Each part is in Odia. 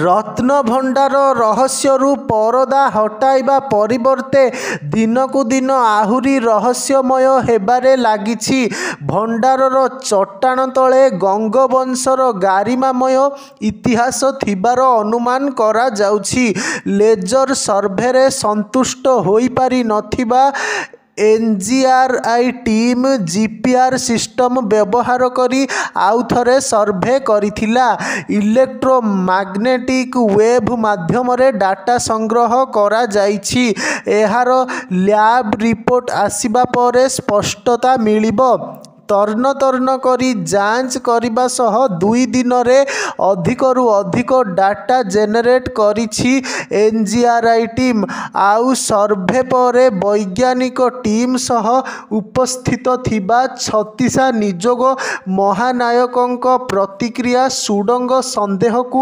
ରତ୍ନଭଣ୍ଡାର ରହସ୍ୟରୁ ପରଦା ହଟାଇବା ପରିବର୍ତ୍ତେ ଦିନକୁ ଦିନ ଆହୁରି ରହସ୍ୟମୟ ହେବାରେ ଲାଗିଛି। ଭଣ୍ଡାରର ଚଟାଣ ତଳେ ଗଙ୍ଗବଂଶର ଗାରିମାମୟ ଇତିହାସ ଥିବାର ଅନୁମାନ କରାଯାଉଛି। ଲେଜର ସର୍ଭେରେ ସନ୍ତୁଷ୍ଟ ହୋଇପାରି ନଥିବା ଏନ୍ଜିଆର୍ଆଇ ଟିମ୍ ଜିପିଆର୍ ସିଷ୍ଟମ ବ୍ୟବହାର କରି ଆଉଥରେ ସର୍ଭେ କରିଥିଲା। ଇଲେକ୍ଟ୍ରୋମାଗ୍ନେଟିକ୍ ୱେଭ୍ ମାଧ୍ୟମରେ ଡାଟା ସଂଗ୍ରହ କରାଯାଇଛି। ଏହାର ଲ୍ୟାବ୍ ରିପୋର୍ଟ ଆସିବା ପରେ ସ୍ପଷ୍ଟତା ମିଳିବ। ତର୍ଣ୍ଣ ତର୍ଣ୍ଣ କରି ଯାଞ୍ଚ କରିବା ସହ 2 ଦିନରେ ଅଧିକରୁ ଅଧିକ ଡାଟା ଜେନେରେଟ୍ କରିଛି ଏନ୍ଜିଆର୍ଆଇ ଟିମ୍। ଆଉ ସର୍ଭେ ପରେ ବୈଜ୍ଞାନିକ ଟିମ୍ ସହ ଉପସ୍ଥିତ ଥିବା ଛତିଶା ନିଯୋଗ ମହାନାୟକଙ୍କ ପ୍ରତିକ୍ରିୟା ସୁଡ଼ଙ୍ଗ ସନ୍ଦେହକୁ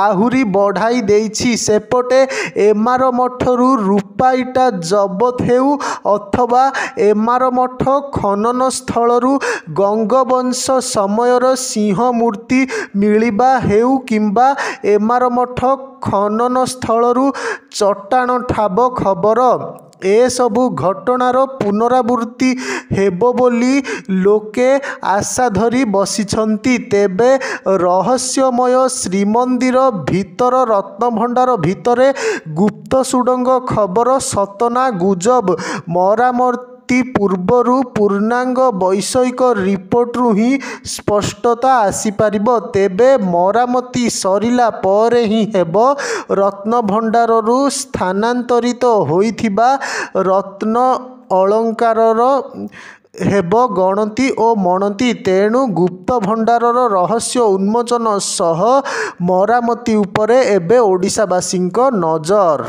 ଆହୁରି ବଢ଼ାଇ ଦେଇଛି। ସେପଟେ ଏମାର ମଠରୁ ରୂପା ଇଟା ଜବତ ହେଉ ଅଥବା ଏମାର ମଠ ଖନନ ସ୍ଥଳରୁ ଗଙ୍ଗବଂଶ ସମୟର ସିଂହ ମୂର୍ତ୍ତି ମିଳିବା ହେଉ କିମ୍ବା ଏମାର ମଠ ଖନନ ସ୍ଥଳରୁ ଚଟାଣ ଠାବ ଖବର, ଏସବୁ ଘଟଣାର ପୁନରାବୃତ୍ତି ହେବ ବୋଲି ଲୋକେ ଆଶା ଧରି ବସିଛନ୍ତି। ତେବେ ରହସ୍ୟମୟ ଶ୍ରୀମନ୍ଦିର ଭିତର ରତ୍ନଭଣ୍ଡାର ଭିତରେ ଗୁପ୍ତ ସୁଡ଼ଙ୍ଗ ଖବର ସତ ନା ଗୁଜବ? ମରାମତି ପୂର୍ବରୁ ପୂର୍ଣ୍ଣାଙ୍ଗ ବୈଷୟିକ ରିପୋର୍ଟରୁ ହିଁ ସ୍ପଷ୍ଟତା ଆସିପାରିବ। ତେବେ ମରାମତି ସରିଲା ପରେ ହିଁ ହେବ ରତ୍ନଭଣ୍ଡାରରୁ ସ୍ଥାନାନ୍ତରିତ ହୋଇଥିବା ରତ୍ନ ଅଳଙ୍କାରର ହେବ ଗଣତି ଓ ମଣତି। ତେଣୁ ଗୁପ୍ତ ଭଣ୍ଡାରର ରହସ୍ୟ ଉନ୍ମୋଚନ ସହ ମରାମତି ଉପରେ ଏବେ ଓଡ଼ିଶାବାସୀଙ୍କ ନଜର।